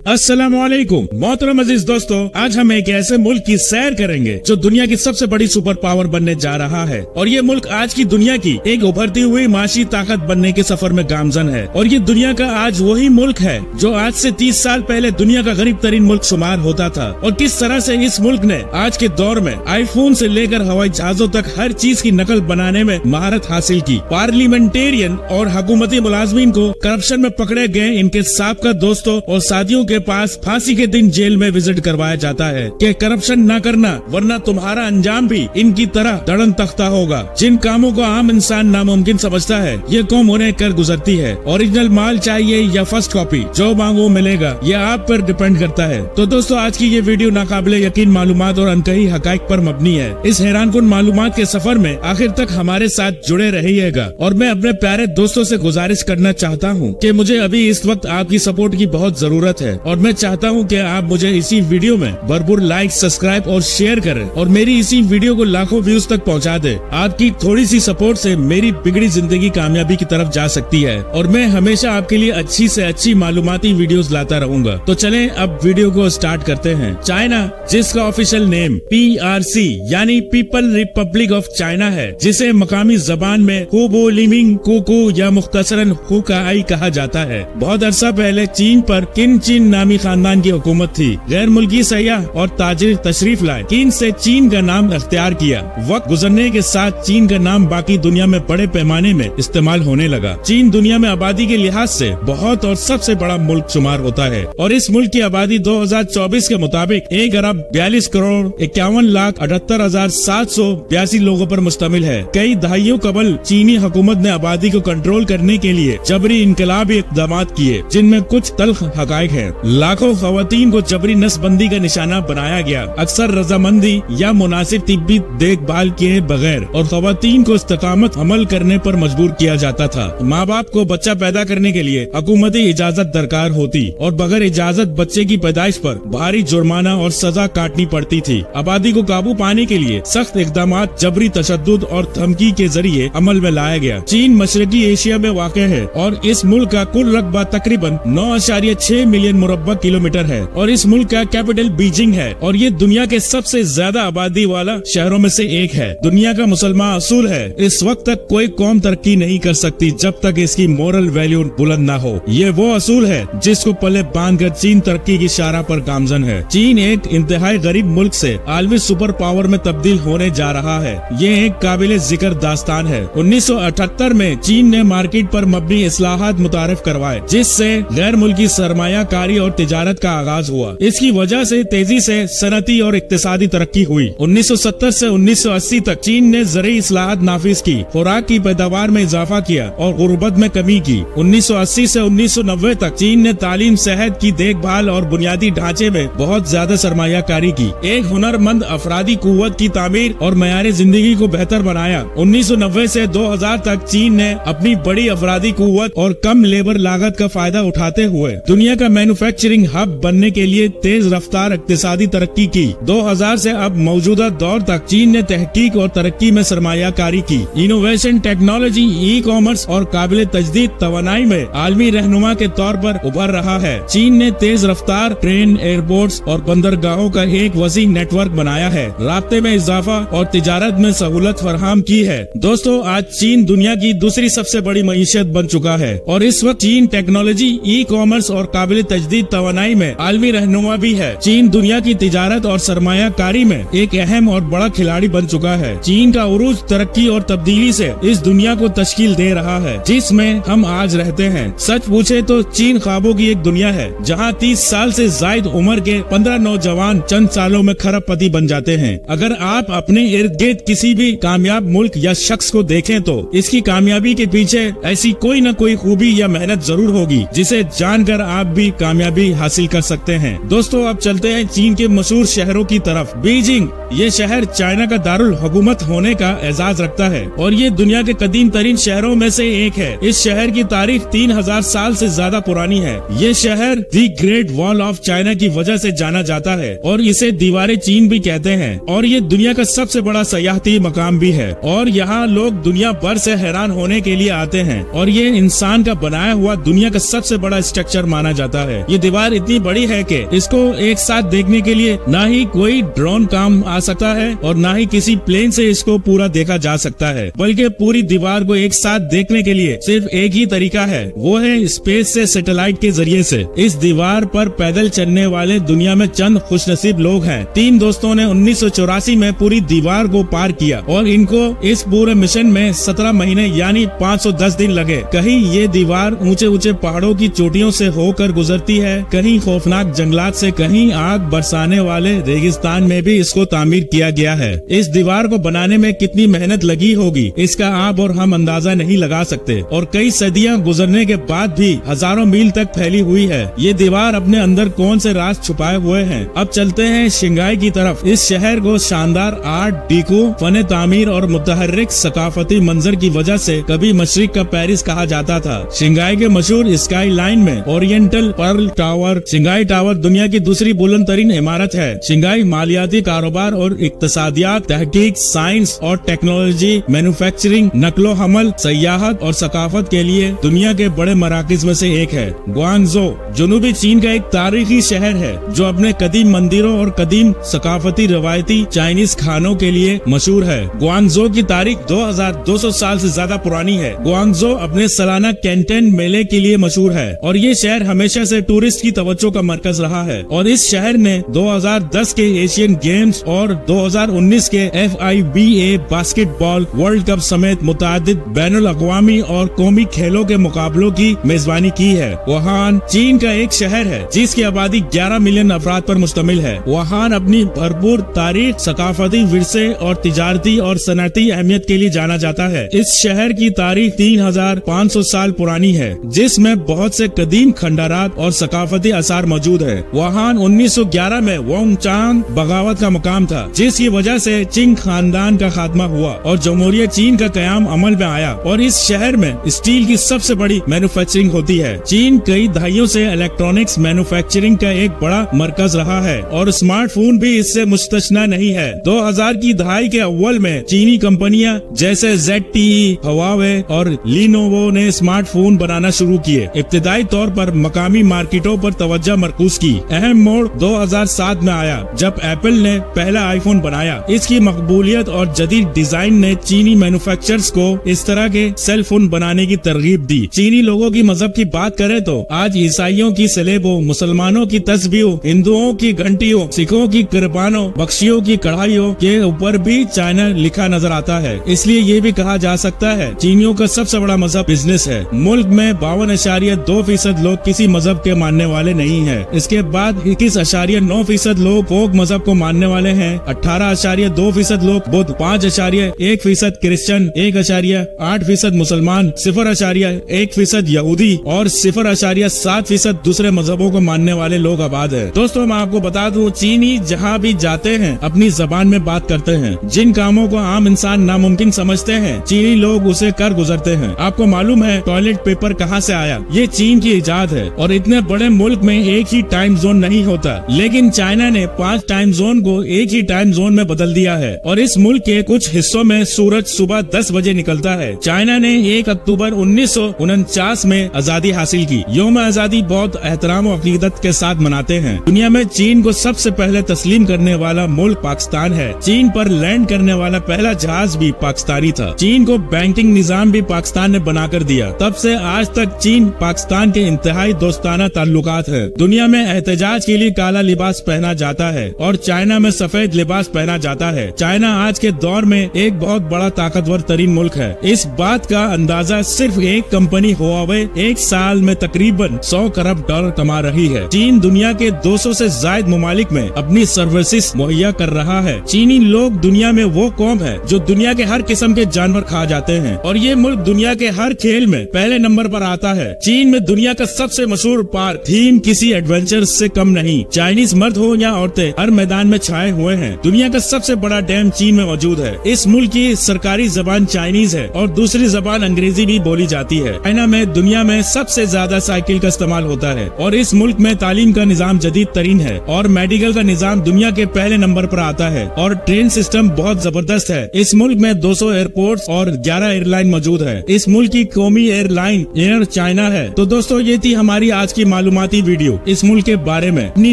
अस्सलामुअलैकुम मोहतरम अजीज दोस्तों, आज हम एक ऐसे मुल्क की सैर करेंगे जो दुनिया की सबसे बड़ी सुपर पावर बनने जा रहा है। और ये मुल्क आज की दुनिया की एक उभरती हुई माशी ताकत बनने के सफर में गामजन है। और ये दुनिया का आज वही मुल्क है जो आज से 30 साल पहले दुनिया का गरीब तरीन मुल्क शुमार होता था। और किस तरह से इस मुल्क ने आज के दौर में आईफोन से लेकर हवाई जहाजों तक हर चीज की नकल बनाने में महारत हासिल की। पार्लियामेंटेरियन और हुकूमती मुलाजमीन को करप्शन में पकड़े गए इनके साबका दोस्तों और साथियों के पास फांसी के दिन जेल में विजिट करवाया जाता है कि करप्शन न करना वरना तुम्हारा अंजाम भी इनकी तरह दड़न तख्ता होगा। जिन कामों को आम इंसान नामुमकिन समझता है ये कौम उन्हें कर गुजरती है। ओरिजिनल माल चाहिए या फर्स्ट कॉपी, जो मांगो मिलेगा, ये आप पर डिपेंड करता है। तो दोस्तों, आज की ये वीडियो नाकाबिले यकीन मालूमात और अनकही हकाइक पर मबनी है। इस हैरानकुन मालूमात के सफर में आखिर तक हमारे साथ जुड़े रहिएगा। और मैं अपने प्यारे दोस्तों से गुजारिश करना चाहता हूँ कि मुझे अभी इस वक्त आपकी सपोर्ट की बहुत जरूरत है। और मैं चाहता हूं कि आप मुझे इसी वीडियो में भरपूर लाइक, सब्सक्राइब और शेयर करें और मेरी इसी वीडियो को लाखों व्यूज तक पहुंचा दें। आपकी थोड़ी सी सपोर्ट से मेरी बिगड़ी जिंदगी कामयाबी की तरफ जा सकती है और मैं हमेशा आपके लिए अच्छी से अच्छी मालूमाती वीडियोस लाता रहूंगा। तो चलें अब वीडियो को स्टार्ट करते हैं। चाइना, जिसका ऑफिशियल नेम PRC यानी पीपल रिपब्लिक ऑफ चाइना है, जिसे मकामी जबान में हुबो लिमिंग कुकू या मुख्तसरन हुकाई कहा जाता है, बहुत अरसा पहले चीन पर किन चीन नामी खानदान की हुकूमत थी। गैर मुल्की सयाह और ताजिर तशरीफ लाए चीन से चीन का नाम अख्तियार किया। वक्त गुजरने के साथ चीन का नाम बाकी दुनिया में बड़े पैमाने में इस्तेमाल होने लगा। चीन दुनिया में आबादी के लिहाज से बहुत और सबसे बड़ा मुल्क शुमार होता है और इस मुल्क की आबादी 2024 के मुताबिक 1,42,51,78,782 लोगों पर मुश्तमिल है। कई दहाइयों कबल चीनी हुकूमत ने आबादी को कंट्रोल करने के लिए जबरी इनकलाबी इक़दाम किए, जिनमें कुछ तल्ख हकाइक है। लाखों खवातीन को जबरी नस्बंदी का निशाना बनाया गया, अक्सर रजामंदी या मुनासिब तिब्बी देखभाल किए बगैर, और खवातीन को इस्तिकामत अमल करने पर मजबूर किया जाता था। माँ बाप को बच्चा पैदा करने के लिए हुकूमती इजाजत दरकार होती और बगैर इजाजत बच्चे की पैदाइश पर भारी जुर्माना और सजा काटनी पड़ती थी। आबादी को काबू पाने के लिए सख्त इक़दाम जबरी तशद्दुद और धमकी के जरिए अमल में लाया गया। चीन मशरकी एशिया में वाक़ है और इस मुल्क का कुल रकबा तकरीबन 9.6 मिलियन मुरब्बा किलोमीटर है और इस मुल्क का कैपिटल बीजिंग है और ये दुनिया के सबसे ज्यादा आबादी वाला शहरों में से एक है। दुनिया का मुसलमान असूल है, इस वक्त तक कोई कौम तरक्की नहीं कर सकती जब तक इसकी मोरल वैल्यू बुलंद ना हो। ये वो असूल है जिसको पले बांध कर चीन तरक्की की शारा पर गामजन है। चीन एक इंतहाई गरीब मुल्क से आलमी सुपर पावर में तब्दील होने जा रहा है। ये एक काबिल जिक्र दास्तान है। 1978 में चीन ने मार्केट पर मबनी इस्लाहात मुतारिफ करवाए, जिससे गैर मुल्की सरमायाकारी और तिजारत का आगाज हुआ। इसकी वजह से तेजी से सनती और इक्तिसादी तरक्की हुई। 1970 से 1980 तक चीन ने ज़रूरी इस्लाहात नाफिज की, खुराक की पैदावार में इजाफा किया और गुर्बत में कमी की। 1980 से 1990 तक चीन ने तालीम, सेहत की देखभाल और बुनियादी ढांचे में बहुत ज्यादा सरमायाकारी की। एक हुनरमंद अफरादी कुव्वत की तामीर और मयार जिंदगी को बेहतर बनाया। 1990 से 2000 तक चीन ने अपनी बड़ी अफरादी कुव्वत और कम लेबर लागत का फायदा उठाते हुए दुनिया का मैन्युफैक्चरिंग हब बनने के लिए तेज रफ्तार इक्तिसादी तरक्की की। 2000 से अब मौजूदा दौर तक चीन ने तहकीक और तरक्की में सरमायाकारी की। इनोवेशन, टेक्नोलॉजी, ई कॉमर्स और काबिल तजदीद तवानाई में आलमी रहनुमा के तौर पर उभर रहा है। चीन ने तेज रफ्तार ट्रेन, एयरपोर्ट्स और बंदरगाहों का एक वसी नेटवर्क बनाया है, राब्ते में इजाफा और तिजारत में सहूलत फराहम की है। दोस्तों, आज चीन दुनिया की दूसरी सबसे बड़ी मईशत बन चुका है और इस वक्त चीन टेक्नोलॉजी, ई कॉमर्स और काबिल तजदीद तवानाई में आलमी रहनुमा भी है। चीन दुनिया की तिजारत और सरमायाकारी में एक अहम और बड़ा खिलाड़ी बन चुका है। चीन का उरूज तरक्की और तब्दीली से इस दुनिया को तश्कील दे रहा है जिसमें हम आज रहते हैं। सच पूछे तो चीन ख्वाबों की एक दुनिया है जहाँ 30 साल से जायद उम्र के 15 नौजवान चंद सालों में खरबपति बन जाते हैं। अगर आप अपने इर्द गिर्द किसी भी कामयाब मुल्क या शख्स को देखें तो इसकी कामयाबी के पीछे ऐसी कोई न कोई खूबी या मेहनत जरूर होगी जिसे जानकर आप भी कामयाबी हासिल कर सकते हैं। दोस्तों, अब चलते हैं चीन के मशहूर शहरों की तरफ। बीजिंग, ये शहर चाइना का दारुल हुकूमत होने का एजाज रखता है और ये दुनिया के कदीम तरीन शहरों में से एक है। इस शहर की तारीख 3000 साल से ज्यादा पुरानी है। ये शहर the great wall of China की वजह से जाना जाता है और इसे दीवारे चीन भी कहते हैं और ये दुनिया का सबसे बड़ा सयाहती मकाम भी है और यहाँ लोग दुनिया भर से हैरान होने के लिए आते हैं और ये इंसान का बनाया हुआ दुनिया का सबसे बड़ा स्ट्रक्चर माना जाता है। ये दीवार इतनी बड़ी है कि इसको एक साथ देखने के लिए ना ही कोई ड्रोन काम आ सकता है और ना ही किसी प्लेन से इसको पूरा देखा जा सकता है, बल्कि पूरी दीवार को एक साथ देखने के लिए सिर्फ एक ही तरीका है, वो है स्पेस से सैटेलाइट के जरिए से। इस दीवार पर पैदल चलने वाले दुनिया में चंद खुशनसीब लोग हैं। 3 दोस्तों ने 1984 में पूरी दीवार को पार किया और इनको इस पूरे मिशन में 17 महीने यानी 510 दिन लगे। कहीं ये दीवार ऊंचे ऊंचे पहाड़ों की चोटियों से होकर गुजरती है, कहीं खौफनाक जंगलात से, कहीं आग बरसाने वाले रेगिस्तान में भी इसको तामीर किया गया है। इस दीवार को बनाने में कितनी मेहनत लगी होगी इसका आप और हम अंदाजा नहीं लगा सकते, और कई सदियां गुजरने के बाद भी हजारों मील तक फैली हुई है। ये दीवार अपने अंदर कौन से राज छुपाए हुए हैं। अब चलते हैं शंघाई की तरफ। इस शहर को शानदार आर्ट डीको, फन तामीर और मुतहर्रिक सकाफती मंजर की वजह से कभी मशरिक का पेरिस कहा जाता था। शंघाई के मशहूर स्काई लाइन में oriental pearl tower, Shanghai tower दुनिया की दूसरी बुलंद तरीन इमारत है। शंघाई मालियाती कारोबार और इक्तसादियात, तहकीक, साइंस और टेक्नोलॉजी, मैन्युफैक्चरिंग, नकलो हमल, सयाहत और सकाफत के लिए दुनिया के बड़े मराकज में से एक है। ग्वांगझो जनूबी चीन का एक तारीखी शहर है जो अपने कदीम मंदिरों और कदीम सकाफती रवायती चाइनीज खानों के लिए मशहूर है। ग्वांगझो की तारीख 2200 साल से ज्यादा पुरानी है। ग्वांगझो अपने सालाना कैंटन मेले के लिए मशहूर है और ये शहर हमेशा से टूरिस्ट की तवज्जो का मरकज रहा है। और इस शहर ने 2010 के एशियन गेम्स और 2019 के FIBA बास्केटबॉल वर्ल्ड कप समेत मुतादिद बैनुल अक़वामी और कौमी खेलों के मुकाबलों की मेजबानी की है। वुहान चीन का एक शहर है जिसकी आबादी 11 मिलियन अफराद पर मुश्तमिल है। वुहान अपनी भरपूर तारीख, सकाफती विरसे और तिजारती और सनअती अहमियत के लिए जाना जाता है। इस शहर की तारीख 3500 साल पुरानी है, जिसमें बहुत से कदीम खंडारात और सकाफती आसार मौजूद है। वुहान 1911 में वोंगचांग बगावत का मकाम था, जिसकी वजह से चिंग खानदान का खात्मा हुआ और जमहूरियत चीन का कयाम अमल में आया। और इस शहर में स्टील की सबसे बड़ी मैन्युफैक्चरिंग होती है। चीन कई दहाइयों से इलेक्ट्रॉनिक्स मैन्युफैक्चरिंग का एक बड़ा मरकज रहा है और स्मार्टफोन भी इससे मुस्तस्ना नहीं है। 2000 की दहाई के अव्वल में चीनी कंपनियां जैसे ZTE, हवावे और लिनोवो ने स्मार्टफोन बनाना शुरू किए। इब्तिदाई तौर पर मकामी मार्केटों पर तवज्जो मरकूज की। अहम मोड़ 2007 में आया जब एप्पल ने पहला आईफोन बनाया। इसकी मकबूलियत और जदीद डिजाइन ने चीनी मैन्युफैक्चरर्स को इस तरह के सेल फोन बनाने की तरगीब दी। चीनी लोगों की मजहब की बात करें तो आज ईसाइयों की सलेबों, मुसलमानों की तस्बीहों, हिंदुओं की घंटियों, सिखों की कुर्बानों, बख्शियों की कढ़ाइयों के ऊपर भी चाइना लिखा नजर आता है। इसलिए ये भी कहा जा सकता है चीनियों का सबसे बड़ा मजहब बिजनेस है। मुल्क में 52.2% लोग किसी मजहब के मानने वाले नहीं है। इसके बाद 21.9% लोग फोक मजहब को मानने वाले हैं। 18.2% लोग बुद्ध, 5.1% क्रिश्चियन, 1.8% मुसलमान, 0.1% यहूदी और 0.7% दूसरे मजहबों को मानने वाले लोग आबाद है। दोस्तों मैं आपको बता दूं, चीनी जहाँ भी जाते हैं अपनी जबान में बात करते हैं। जिन कामों को आम इंसान नामुमकिन समझते हैं चीनी लोग उसे कर गुजरते हैं। आपको मालूम है टॉयलेट पेपर कहाँ से आया? ये चीन की इजाद है। और इतने बड़े मुल्क में एक ही टाइम जोन नहीं होता, लेकिन चाइना ने 5 टाइम जोन को एक ही टाइम जोन में बदल दिया है और इस मुल्क के कुछ हिस्सों में सूरज सुबह 10 बजे निकलता है। चाइना ने 1 अक्टूबर 1949 में आजादी हासिल की। यौम आजादी बहुत एहतराम और अकीदत के साथ मनाते हैं। दुनिया में चीन को सबसे पहले तस्लीम करने वाला मुल्क पाकिस्तान है। चीन पर लैंड करने वाला पहला जहाज भी पाकिस्तानी था। चीन को बैंकिंग निजाम भी पाकिस्तान ने बनाकर दिया। तब से आज तक चीन पाकिस्तान के इंतहाई दोस्ताना ताल्लुकात है। दुनिया में एहतजाज के लिए काला लिबास पहना जाता है और चाइना में सफेद लिबास पहना जाता है। चाइना आज के दौर में एक बहुत बड़ा ताकतवर तरीन मुल्क है। इस बात का अंदाजा सिर्फ एक कंपनी हुआवे एक साल में तकरीबन 100 खरब डॉलर कमा रही है। चीन दुनिया के 200 से ज्यादा ममालिक में अपनी सर्विसेज मुहैया कर रहा है। चीनी लोग दुनिया में वो कौम है जो दुनिया के हर किस्म के जानवर खा जाते हैं और ये मुल्क दुनिया के हर खेल में पहले नंबर पर आता है। चीन में दुनिया का सबसे मशहूर पार्क थीम किसी एडवेंचर से कम नहीं। चाइनीज मर्द हो या औरतें हर मैदान में छाए हुए हैं। दुनिया का सबसे बड़ा डैम चीन में मौजूद है। इस मुल्क की सरकारी जबान चाइनीज है और दूसरी जबान अंग्रेजी भी बोली जाती है। चाइना में दुनिया में सबसे ज्यादा साइकिल का इस्तेमाल होता है और इस मुल्क में तालीम का निजाम जदीद तरीन है और मेडिकल का निजाम दुनिया के पहले नंबर पर आता है और ट्रेन सिस्टम बहुत जबरदस्त है। इस मुल्क में 200 एयरपोर्ट्स और 11 एयरलाइन मौजूद है। इस मुल्क की कौमी एयरलाइन एयर चाइना है। तो दोस्तों ये थी हमारी आज की मालूम मालूमाती वीडियो इस मुल्क के बारे में। अपनी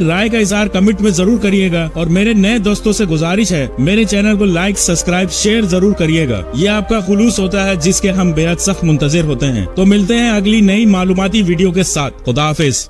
राय का इजहार कमेंट में जरूर करिएगा और मेरे नए दोस्तों से गुजारिश है मेरे चैनल को लाइक, सब्सक्राइब, शेयर जरूर करिएगा। ये आपका खुलूस होता है जिसके हम बेहद सख्त मुंतजिर होते हैं। तो मिलते हैं अगली नई मालूमाती वीडियो के साथ। खुदा हाफिज।